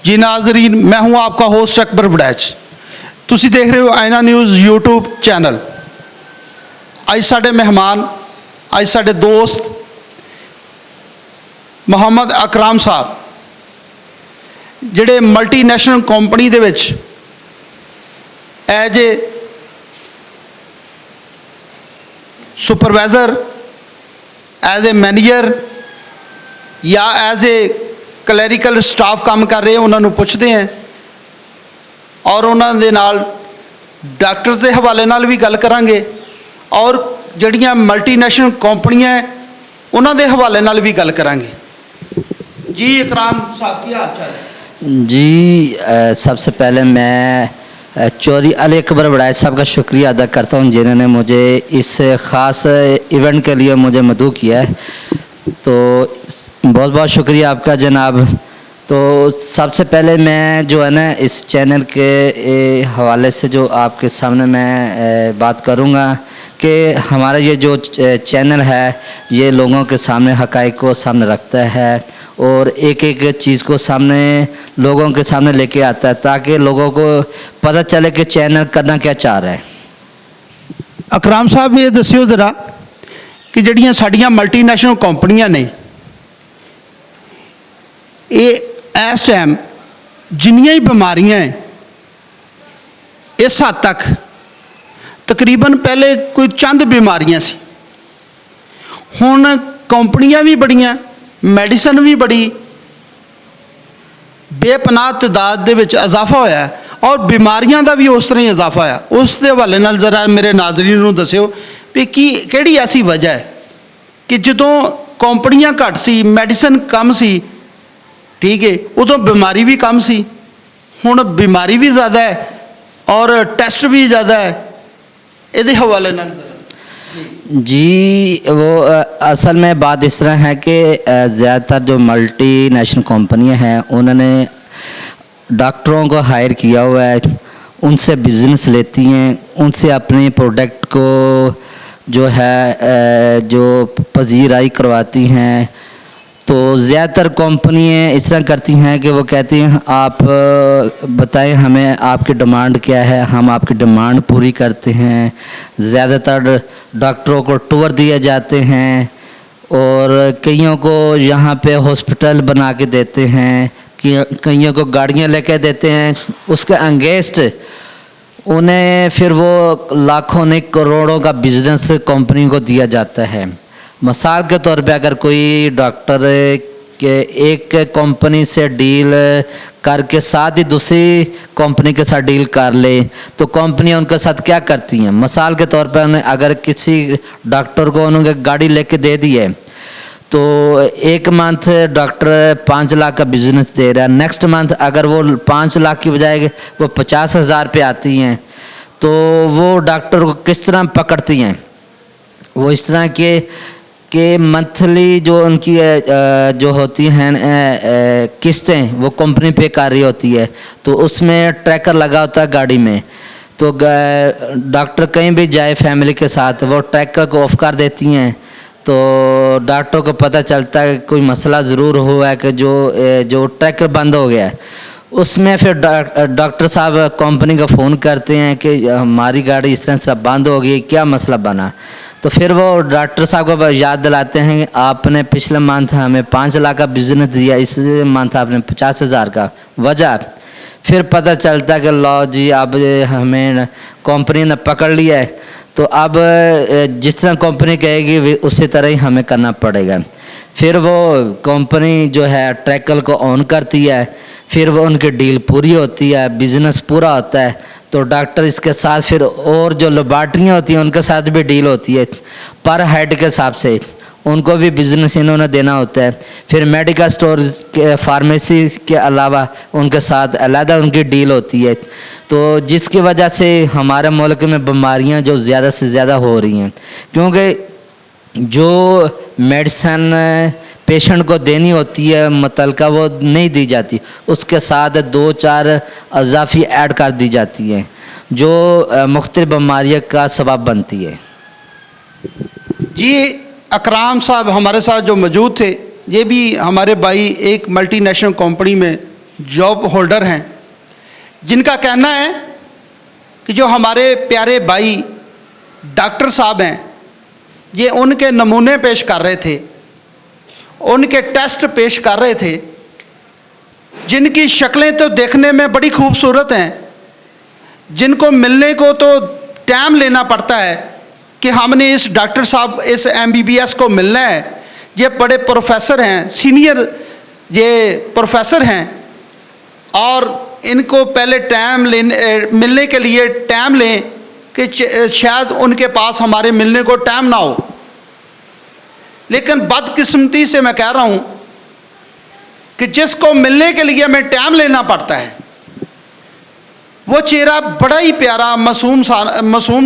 जी नाजरीन, मैं हूं आपका होस्ट अकबर वड़ैच। तुसी देख रहे हो आईना न्यूज़ यूट्यूब चैनल। अज साडे मेहमान, अज साडे दोस्त मोहम्मद अकराम साहब जिहड़े मल्टीनेशनल कंपनी दे विच as a supervisor, as a manager या एज ए क्लैरिकल स्टाफ काम कर रहे हैं, उन्होंने पुछते हैं और उन्होंने नाल डॉक्टर के हवाले नाल भी गल करांगे और जड़ियाँ मल्टीनेशनल कंपनियां उन्होंने हवाले नाल भी गल करांगे। जी इकराम साहब की हाल चाल है? जी सबसे पहले मैं चौधरी अली अकबर वड़ैच साहब का शुक्रिया अदा करता हूँ जिन्होंने मुझे इस ख़ास इवेंट के लिए मुझे मदऊ किया है, तो बहुत बहुत शुक्रिया आपका जनाब। तो सबसे पहले मैं जो है ना इस चैनल के हवाले से जो आपके सामने मैं बात करूँगा कि हमारा ये जो चैनल है ये लोगों के सामने हक़ाइक़ को सामने रखता है और एक एक चीज़ को सामने लोगों के सामने लेके आता है ताकि लोगों को पता चले कि चैनल करना क्या चाह रहा है। अकराम साहब ये दस्यो ज़रा कि जड़ियाँ साड़ियाँ मल्टीनेशनल कंपनियां ने ये इस टाइम जिन्नियां ही बीमारियां हैं इस हद तक तकरीबन पहले कोई चंद बीमारियां सी, हुण कंपनियां भी बड़ियां, मैडिसन भी बड़ी, बेपनाह तादाद दे विच इजाफा होया और बीमारियां दा भी उस तरह ही इजाफा होया। उस दे हवाले नाल ज़रा मेरे नाज़रीन नूं दस्सिओ भी की किहड़ी ऐसी वजह है कि जदों कंपनियां घट सी, मैडिसन कम सी, ठीक है, उदों बीमारी भी कम सी, हुण बीमारी भी ज़्यादा है और टेस्ट भी ज़्यादा है, इहदे हवाले नाल जी वो असल में बात इस तरह है कि ज़्यादातर जो मल्टीनेशनल कंपनियां हैं उन्होंने डॉक्टरों को हायर किया हुआ है, उनसे बिज़नेस लेती हैं, उनसे अपने प्रोडक्ट को जो है जो पजीराई करवाती हैं। तो ज़्यादातर कंपनियां इस तरह करती हैं कि वो कहती हैं आप बताएं हमें आपकी डिमांड क्या है, हम आपकी डिमांड पूरी करते हैं। ज़्यादातर डॉक्टरों को टूर दिए जाते हैं और कईयों को यहाँ पे हॉस्पिटल बना के देते हैं, कईयों को गाड़ियाँ लेके देते हैं, उसके अंगेंस्ट उन्हें फिर वो लाखों नहीं करोड़ों का बिजनेस कंपनी को दिया जाता है। मिसाल के तौर पे अगर कोई डॉक्टर के एक कंपनी से डील करके साथ ही दूसरी कंपनी के साथ डील कर ले तो कंपनियां उनके साथ क्या करती हैं, मिसाल के तौर पर अगर किसी डॉक्टर को उन्होंने गाड़ी लेके दे दी है तो एक मंथ डॉक्टर 5 लाख का बिजनेस दे रहा है, नेक्स्ट मंथ अगर वो 5 लाख की बजाय वो 50,000 पे आती हैं तो वो डॉक्टर को किस तरह पकड़ती हैं, वो इस तरह के मंथली जो उनकी जो होती हैं किस्तें वो कंपनी पे कर रही होती है, तो उसमें ट्रैकर लगा होता है गाड़ी में, तो डॉक्टर कहीं भी जाए फैमिली के साथ वो ट्रैकर को ऑफ कर देती हैं, तो डॉक्टर को पता चलता है कोई मसला ज़रूर हुआ है कि जो ट्रैकर बंद हो गया है। उसमें फिर डॉक्टर साहब कंपनी को फ़ोन करते हैं कि हमारी गाड़ी इस तरह से बंद हो गई, क्या मसला बना, तो फिर वो डॉक्टर साहब को याद दिलाते हैं कि आपने पिछले मंथ हमें 5 लाख का बिजनेस दिया, इस मंथ आपने 50,000 का, वजह फिर पता चलता है कि लो जी अब हमें कंपनी ने पकड़ लिया है, तो अब जिस तरह कंपनी कहेगी उसी तरह ही हमें करना पड़ेगा। फिर वो कंपनी जो है ट्रैकर को ऑन करती है, फिर वो उनकी डील पूरी होती है, बिज़नेस पूरा होता है, तो डॉक्टर इसके साथ फिर और जो लेबॉर्ट्रियाँ होती हैं उनके साथ भी डील होती है, पर हेड के हिसाब से उनको भी बिज़नेस इन्होंने देना होता है। फिर मेडिकल स्टोर के फार्मेसी के अलावा उनके साथ अलग उनकी डील होती है, तो जिसकी वजह से हमारे मुल्क में बीमारियां जो ज़्यादा से ज़्यादा हो रही हैं, क्योंकि जो मेडिसन पेशेंट को देनी होती है मुतलका वो नहीं दी जाती, उसके साथ 2-4 अजाफी ऐड कर दी जाती हैं जो मुख्तलिफ बीमारियों का सबब बनती है। जी अकराम साहब हमारे साथ जो मौजूद थे, ये भी हमारे भाई एक मल्टीनेशनल कंपनी में जॉब होल्डर हैं, जिनका कहना है कि जो हमारे प्यारे भाई डॉक्टर साहब हैं, ये उनके नमूने पेश कर रहे थे, उनके टेस्ट पेश कर रहे थे, जिनकी शक्लें तो देखने में बड़ी खूबसूरत हैं, जिनको मिलने को तो टाइम लेना पड़ता है कि हमने इस डॉक्टर साहब, इस MBBS को मिलना है। ये बड़े प्रोफेसर हैं, सीनियर ये प्रोफेसर हैं, और इनको पहले टाइम मिलने के लिए टाइम लें कि शायद उनके पास हमारे मिलने को टाइम ना हो। लेकिन बदकिस्मती से मैं कह रहा हूँ कि जिसको मिलने के लिए हमें टाइम लेना पड़ता है, वो चेहरा बड़ा ही प्यारा मासूम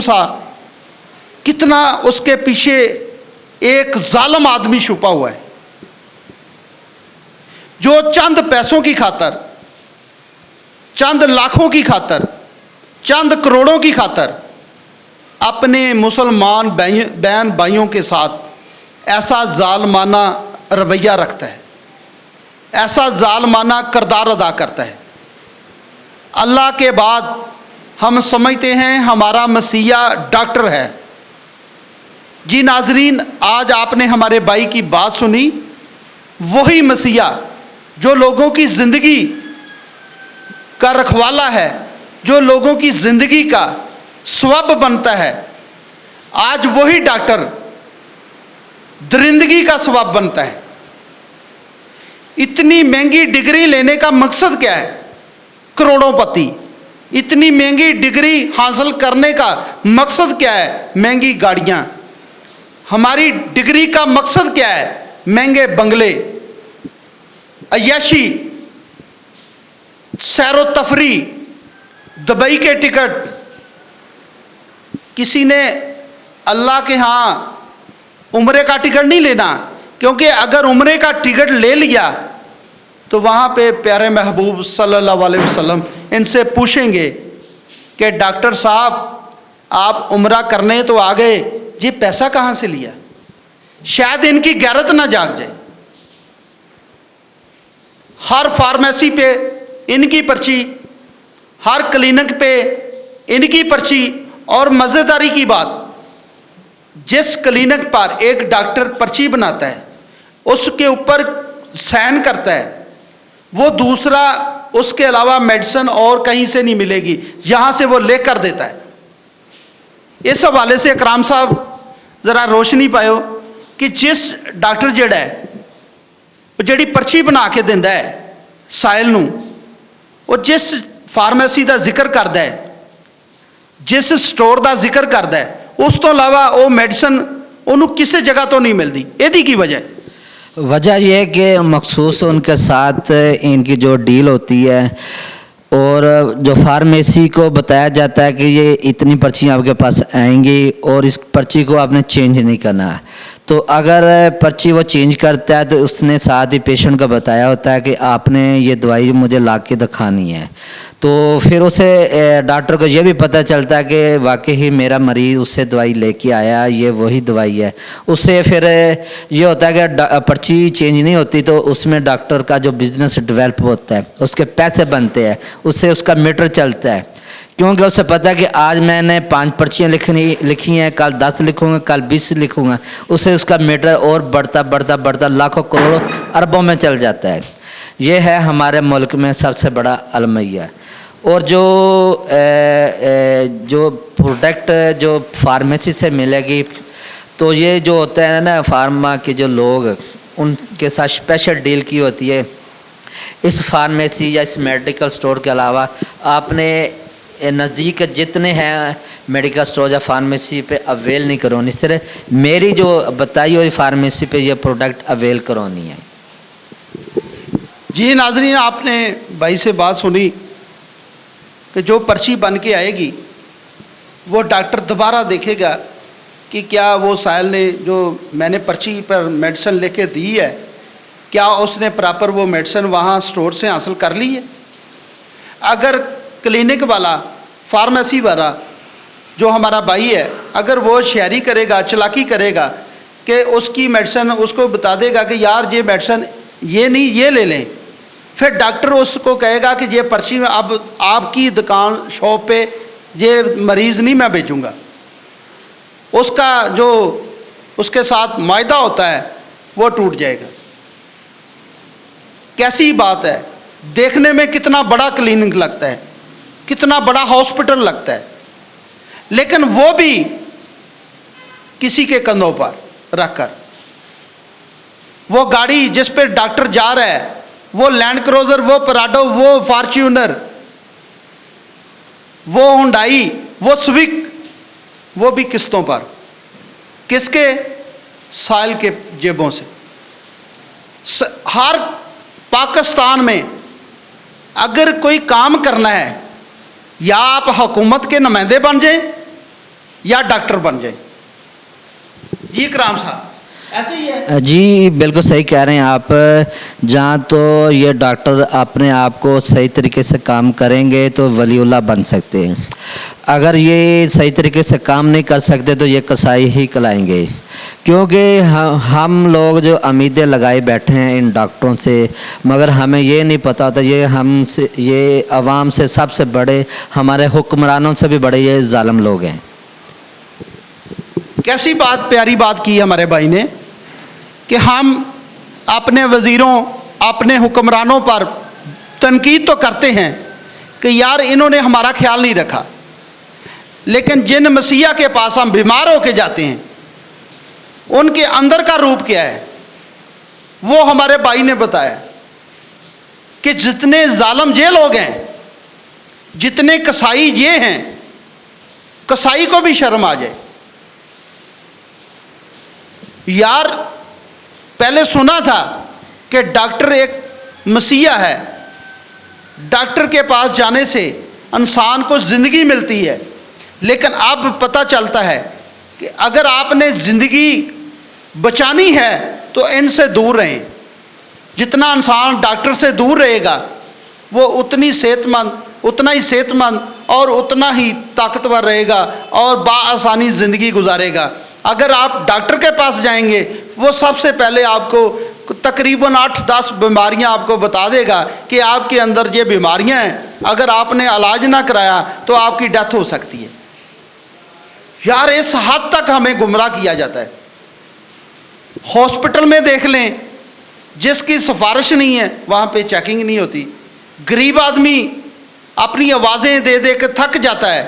सा, कितना उसके पीछे एक जालिम आदमी छुपा हुआ है, जो चंद पैसों की खातर, चंद लाखों की खातर, चंद करोड़ों की खातर अपने मुसलमान बहन भाइयों के साथ ऐसा जालमाना रवैया रखता है, ऐसा जालमाना किरदार अदा करता है। अल्लाह के बाद हम समझते हैं हमारा मसीहा डॉक्टर है। जी नाजरीन, आज आपने हमारे भाई की बात सुनी, वही मसीहा जो लोगों की ज़िंदगी का रखवाला है, जो लोगों की ज़िंदगी का स्वब बनता है, आज वही डॉक्टर दरिंदगी का स्वब बनता है। इतनी महंगी डिग्री लेने का मकसद क्या है? करोड़ोंपति। इतनी महंगी डिग्री हासिल करने का मकसद क्या है? महंगी गाड़ियाँ। हमारी डिग्री का मकसद क्या है? महंगे बंगले, अय्याशी, सैरो तफरी, दुबई के टिकट। किसी ने अल्लाह के यहाँ उम्रे का टिकट नहीं लेना, क्योंकि अगर उम्रे का टिकट ले लिया तो वहाँ पे प्यारे महबूब सल्लल्लाहु अलैहि वसल्लम इनसे पूछेंगे कि डॉक्टर साहब आप उम्रा करने तो आ गए, ये पैसा कहाँ से लिया? शायद इनकी गैरत ना जाग जाए। हर फार्मेसी पे इनकी पर्ची, हर क्लिनिक पे इनकी पर्ची, और मज़ेदारी की बात, जिस क्लिनिक पर एक डॉक्टर पर्ची बनाता है उसके ऊपर साइन करता है, वो दूसरा उसके अलावा मेडिसिन और कहीं से नहीं मिलेगी, यहाँ से वो लेकर देता है। इस हवाले से इकराम साहब ज़रा रोशनी पायो कि जिस डॉक्टर जड़ा है वो जड़ी पर्ची बना के दिंदा है साहिल नूं, वो जिस फार्मेसी का जिक्र करता है, जिस स्टोर का जिक्र करता है, उस तो अलावा वो मेडिसिन उन्होंने किसी जगह तो नहीं मिलती। यदि की वजह यह है कि मखसूस उनके साथ इनकी जो डील होती है, और जो फार्मेसी को बताया जाता है कि ये इतनी पर्चियाँ आपके पास आएंगी और इस पर्ची को आपने चेंज नहीं करना है। तो अगर पर्ची वो चेंज करता है तो उसने साथ ही पेशेंट को बताया होता है कि आपने ये दवाई मुझे ला के दिखानी है। तो फिर उसे डॉक्टर को ये भी पता चलता है कि वाकई ही मेरा मरीज़ उससे दवाई लेके आया, ये वही दवाई है। उससे फिर ये होता है कि पर्ची चेंज नहीं होती तो उसमें डॉक्टर का जो बिज़नेस डेवलप होता है, उसके पैसे बनते हैं, उससे उसका मीटर चलता है, क्योंकि उसे पता है कि आज मैंने 5 पर्चियाँ लिखी हैं, कल 10 लिखूँगा, कल 20 लिखूँगा। उससे उसका मीटर और बढ़ता लाखों करोड़ों अरबों में चल जाता है। ये है हमारे मुल्क में सबसे बड़ा अलमिया। और जो प्रोडक्ट जो फार्मेसी से मिलेगी, तो ये जो होता है ना, फार्मा के जो लोग, उनके साथ स्पेशल डील की होती है। इस फार्मेसी या इस मेडिकल स्टोर के अलावा आपने नज़दीक जितने हैं मेडिकल स्टोर या फार्मेसी पे अवेल नहीं करवानी, सिर्फ मेरी जो बताई हुई फार्मेसी पे ये प्रोडक्ट अवेल करवानी है। जी नाज़रीन, आपने भाई से बात सुनी कि जो पर्ची बन के आएगी वो डॉक्टर दोबारा देखेगा कि क्या वो साहिल ने जो मैंने पर्ची पर मेडिसिन लेके दी है, क्या उसने प्रॉपर वो मेडिसिन वहाँ स्टोर से हासिल कर ली है। अगर क्लिनिक वाला, फार्मेसी वाला जो हमारा भाई है, अगर वो शहरी करेगा, चालाकी करेगा कि उसकी मेडिसिन उसको बता देगा कि यार ये मेडिसिन ये नहीं, ये ले लें, फिर डॉक्टर उसको कहेगा कि ये पर्ची में अब आपकी दुकान शॉप पे ये मरीज़ नहीं मैं भेजूँगा। उसका जो उसके साथ मायदा होता है वो टूट जाएगा। कैसी बात है, देखने में कितना बड़ा क्लिनिक लगता है, कितना बड़ा हॉस्पिटल लगता है, लेकिन वो भी किसी के कंधों पर रखकर, वो गाड़ी जिस पे डॉक्टर जा रहा है, वो लैंड क्रूजर, वो पराडो, वो फॉर्च्यूनर, वो हुंडई, वो स्विक, वो भी किस्तों पर, किसके? साइल के जेबों से। हर पाकिस्तान में अगर कोई काम करना है, या आप हुकूमत के नुमाइंदे बन जाएं या डॉक्टर बन जाएं। जी इकराम साहब, ऐसे ही है। जी बिल्कुल सही कह रहे हैं आप। जहाँ तो ये डॉक्टर अपने आप को सही तरीके से काम करेंगे तो वलीउल्लाह बन सकते हैं। अगर ये सही तरीके से काम नहीं कर सकते तो ये कसाई ही कहलाएंगे। क्योंकि हम लोग जो उम्मीदें लगाए बैठे हैं इन डॉक्टरों से, मगर हमें ये नहीं पता होता ये हमसे, ये अवाम से सबसे बड़े, हमारे हुक्मरानों से भी बड़े ये जालिम लोग हैं। कैसी बात, प्यारी बात की हमारे भाई ने कि हम अपने वज़ीरों, अपने हुक्मरानों पर तनकीद तो करते हैं कि यार इन्होंने हमारा ख्याल नहीं रखा, लेकिन जिन मसीहा के पास हम बीमार होके जाते हैं उनके अंदर का रूप क्या है, वो हमारे भाई ने बताया कि जितने जालिम ये लोग हैं, जितने कसाई ये हैं, कसाई को भी शर्म आ जाए। यार पहले सुना था कि डॉक्टर एक मसीहा है, डॉक्टर के पास जाने से इंसान को ज़िंदगी मिलती है, लेकिन अब पता चलता है कि अगर आपने ज़िंदगी बचानी है तो इनसे दूर रहें। जितना इंसान डॉक्टर से दूर रहेगा वो उतना ही सेहतमंद और उतना ही ताकतवर रहेगा और बाआसानी ज़िंदगी गुजारेगा। अगर आप डॉक्टर के पास जाएंगे वो सबसे पहले आपको तकरीबन 8-10 बीमारियां आपको बता देगा कि आपके अंदर ये बीमारियां हैं, अगर आपने इलाज ना कराया तो आपकी डेथ हो सकती है। यार इस हद तक हमें गुमराह किया जाता है। हॉस्पिटल में देख लें, जिसकी सिफारिश नहीं है वहाँ पे चेकिंग नहीं होती। गरीब आदमी अपनी आवाज़ें दे दे के थक जाता है,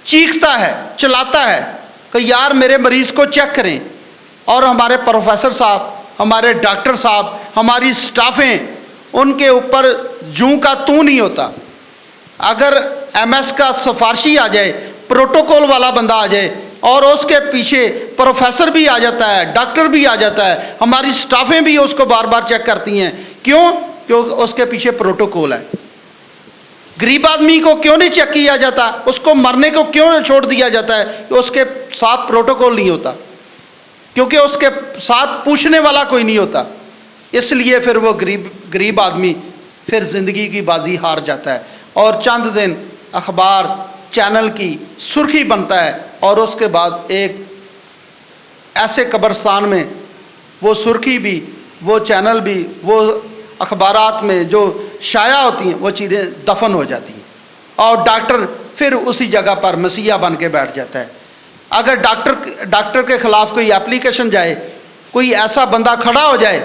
चीखता है, चिल्लाता है कि यार मेरे मरीज़ को चेक करें, और हमारे प्रोफेसर साहब, हमारे डॉक्टर साहब, हमारी स्टाफें, उनके ऊपर जूं का तू नहीं होता। अगर एमएस का सिफारशी आ जाए, प्रोटोकॉल वाला बंदा आ जाए और उसके पीछे प्रोफेसर भी आ जाता है, डॉक्टर भी आ जाता है, हमारी स्टाफें भी उसको बार बार चेक करती हैं। क्यों? क्योंकि उसके पीछे प्रोटोकॉल है। गरीब आदमी को क्यों नहीं चेक किया जाता? उसको मरने को क्यों छोड़ दिया जाता है? कि उसके साथ प्रोटोकॉल नहीं होता, क्योंकि उसके साथ पूछने वाला कोई नहीं होता। इसलिए फिर वो गरीब आदमी फिर ज़िंदगी की बाजी हार जाता है और चंद दिन अखबार चैनल की सुर्खी बनता है, और उसके बाद एक ऐसे कब्रिस्तान में वो सुर्खी भी, वो चैनल भी, वो अखबारात में जो शाया होती हैं वो चीज़ें दफन हो जाती हैं, और डॉक्टर फिर उसी जगह पर मसीहा बन के बैठ जाता है। अगर डॉक्टर के ख़िलाफ़ कोई एप्लीकेशन जाए, कोई ऐसा बंदा खड़ा हो जाए,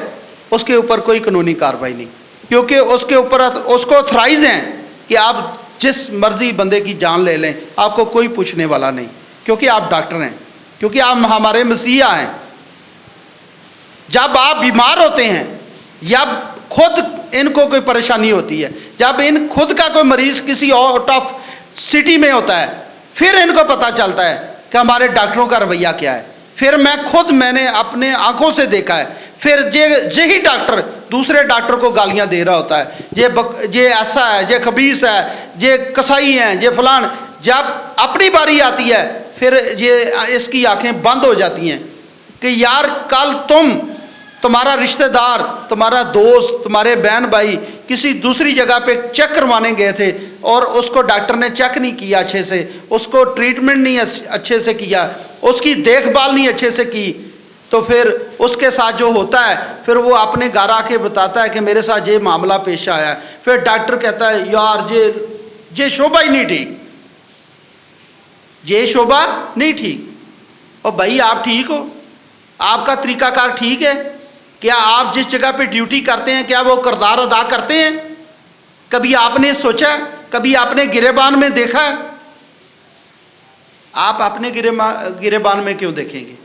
उसके ऊपर कोई कानूनी कार्रवाई नहीं, क्योंकि उसके ऊपर उसको ऑथराइज हैं कि आप जिस मर्जी बंदे की जान ले लें, आपको कोई पूछने वाला नहीं, क्योंकि आप डॉक्टर हैं, क्योंकि आप हमारे मसीहा हैं। जब आप बीमार होते हैं या खुद इनको कोई परेशानी होती है, जब इन खुद का कोई मरीज़ किसी आउट ऑफ सिटी में होता है, फिर इनको पता चलता है कि हमारे डॉक्टरों का रवैया क्या है। फिर मैंने अपने आंखों से देखा है, फिर यही डॉक्टर दूसरे डॉक्टर को गालियां दे रहा होता है, ये ऐसा है, ये खबीस है, ये कसाई हैं, ये फलान। जब अपनी बारी आती है फिर इसकी आंखें बंद हो जाती हैं कि यार कल तुम्हारा रिश्तेदार, तुम्हारा दोस्त, तुम्हारे बहन भाई किसी दूसरी जगह पे चेक करवाने गए थे और उसको डॉक्टर ने चेक नहीं किया अच्छे से, उसको ट्रीटमेंट नहीं अच्छे से किया, उसकी देखभाल नहीं अच्छे से की, तो फिर उसके साथ जो होता है फिर वो अपने घर आके बताता है कि मेरे साथ ये मामला पेश आया है। फिर डॉक्टर कहता है यार ये शोभा ही नहीं ठीक, ये शोभा नहीं ठीक। और भाई आप ठीक हो, आपका तरीकाकार ठीक है, क्या आप जिस जगह पे ड्यूटी करते हैं क्या वो किरदार अदा करते हैं? कभी आपने सोचा, कभी आपने गिरेबान में देखा है? आप अपने गिरेबान में क्यों देखेंगे?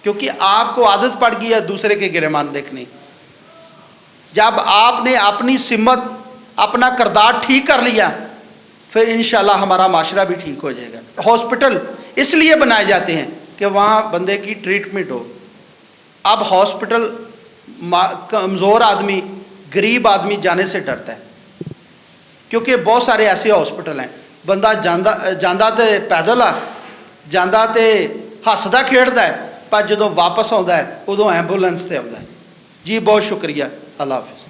क्योंकि आपको आदत पड़ गई है दूसरे के गिरेबान देखने। जब आपने अपनी सिमत, अपना किरदार ठीक कर लिया, फिर इंशाल्लाह हमारा माशरा भी ठीक हो जाएगा। हॉस्पिटल इसलिए बनाए जाते हैं कि वहाँ बंदे की ट्रीटमेंट हो। अब हॉस्पिटल कमज़ोर आदमी, गरीब आदमी जाने से डरता है, क्योंकि बहुत सारे ऐसे हॉस्पिटल हैं बंदा ਜਾਂਦਾ ਤੇ ਪੈਦਲ ਆ, ਜਾਂਦਾ ਤੇ ਹੱਸਦਾ ਖੇਡਦਾ ਹੈ, ਪਰ ਜਦੋਂ ਵਾਪਸ ਆਉਂਦਾ ਹੈ ਉਦੋਂ ਐਂਬੂਲੈਂਸ ਤੇ ਆਉਂਦਾ ਹੈ। जी बहुत शुक्रिया, अल्लाह हाफिज़।